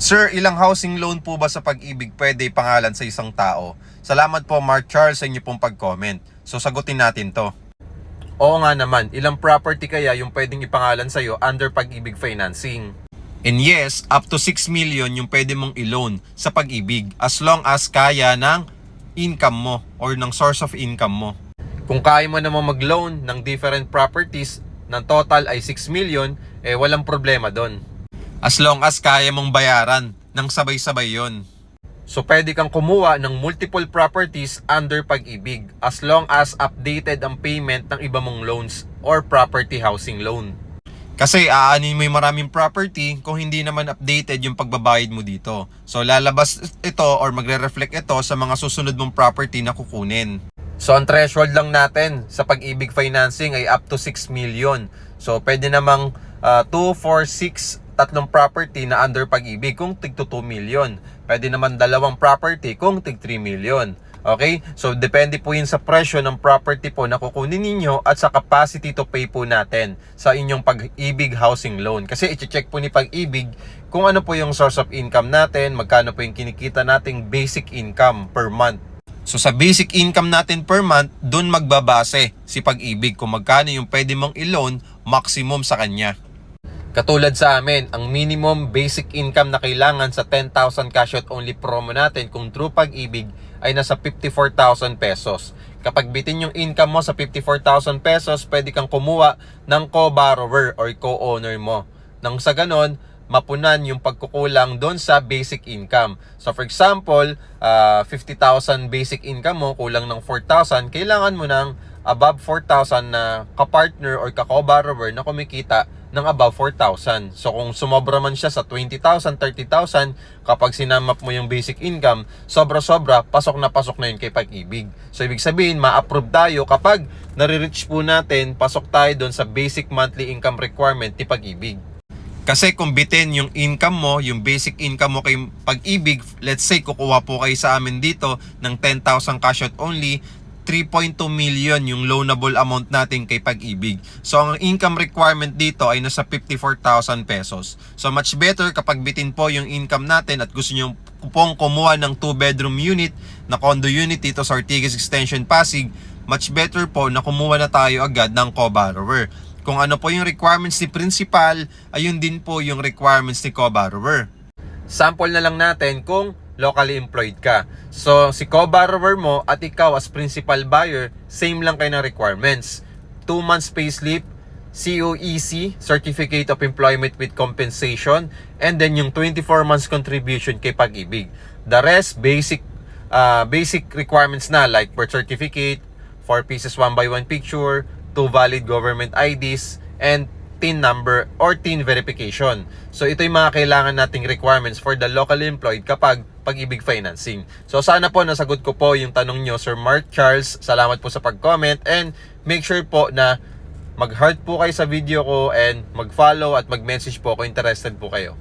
Sir, ilang housing loan po ba sa Pag-ibig pwede ipangalan sa isang tao? Salamat po Mark Charles sa inyo pong pag-comment. So sagutin natin to. Oo nga naman, ilang property kaya yung pwedeng ipangalan sa'yo under Pag-ibig financing? And yes, up to 6 million yung pwede mong i-loan sa Pag-ibig as long as kaya ng income mo or ng source of income mo. Kung kaya mo naman mag-loan ng different properties ng total ay 6 million, walang problema doon. As long as kaya mong bayaran ng sabay-sabay yon. So pwede kang kumuha ng multiple properties under Pag-ibig as long as updated ang payment ng iba mong loans or property housing loan. Kasi aanin mo yung maraming property kung hindi naman updated yung pagbabayad mo dito. So lalabas ito or magre-reflect ito sa mga susunod mong property na kukunin. So ang threshold lang natin sa Pag-ibig financing ay up to 6 million. So pwede namang 2, 4, 6 tatlong property na under Pag-ibig kung tig 2 million. Pwede naman dalawang property kung tig 3 million. Okay? So depende po yun sa presyo ng property po na kukunin ninyo at sa capacity to pay po natin sa inyong Pag-ibig housing loan. Kasi i-check po ni Pag-ibig kung ano po yung source of income natin, magkano po yung kinikita nating basic income per month. So sa basic income natin per month, doon magbabase si Pag-ibig kung magkano yung pwede mong i-loan maximum sa kanya. Katulad sa amin, ang minimum basic income na kailangan sa 10,000 cash out only promo natin kung true Pag-ibig ay nasa 54,000 pesos. Kapag bitin yung income mo sa 54,000 pesos, pwede kang kumuha ng co-borrower or co-owner mo. Nang sa ganon, mapunan yung pagkukulang doon sa basic income. So for example, 50,000 basic income mo, kulang ng 4,000, kailangan mo ng above 4,000 na kapartner or ka-co-borrower na kumikita ng above 4,000. So kung sumobra man siya sa 20,000, 30,000, kapag sinamap mo yung basic income, sobra-sobra, pasok na yun kay Pag-ibig. So ibig sabihin, ma-approve tayo kapag nare-reach po natin, pasok tayo doon sa basic monthly income requirement ni Pag-ibig. Kasi kung bitin yung income mo, yung basic income mo kay Pag-ibig, let's say kukuha po kayo sa amin dito ng 10,000 cash out only, 3.2 million yung loanable amount natin kay Pag-ibig. So ang income requirement dito ay nasa 54,000 pesos. So much better kapag bitin po yung income natin at gusto nyo pong kumuha ng 2-bedroom unit na condo unit dito sa Ortigas Extension Pasig, much better po na kumuha na tayo agad ng co-borrower. Kung ano po yung requirements ni principal, ayun din po yung requirements ni co-borrower. Sample na lang natin kung locally employed ka. So, si co-borrower mo at ikaw as principal buyer, same lang kayo ng requirements. 2 months payslip, COEC, Certificate of Employment with Compensation, and then yung 24 months contribution kay Pag-ibig. The rest, basic requirements na like birth certificate, 4 pieces 1x1 picture, 2 valid government IDs, and TIN number or TIN verification. So ito yung mga kailangan nating requirements for the locally employed kapag Pag-ibig financing. So sana po nasagot ko po yung tanong nyo, Sir Mark Charles. Salamat po sa pag-comment and make sure po na mag-heart po kayo sa video ko and mag-follow at mag-message po kung interested po kayo.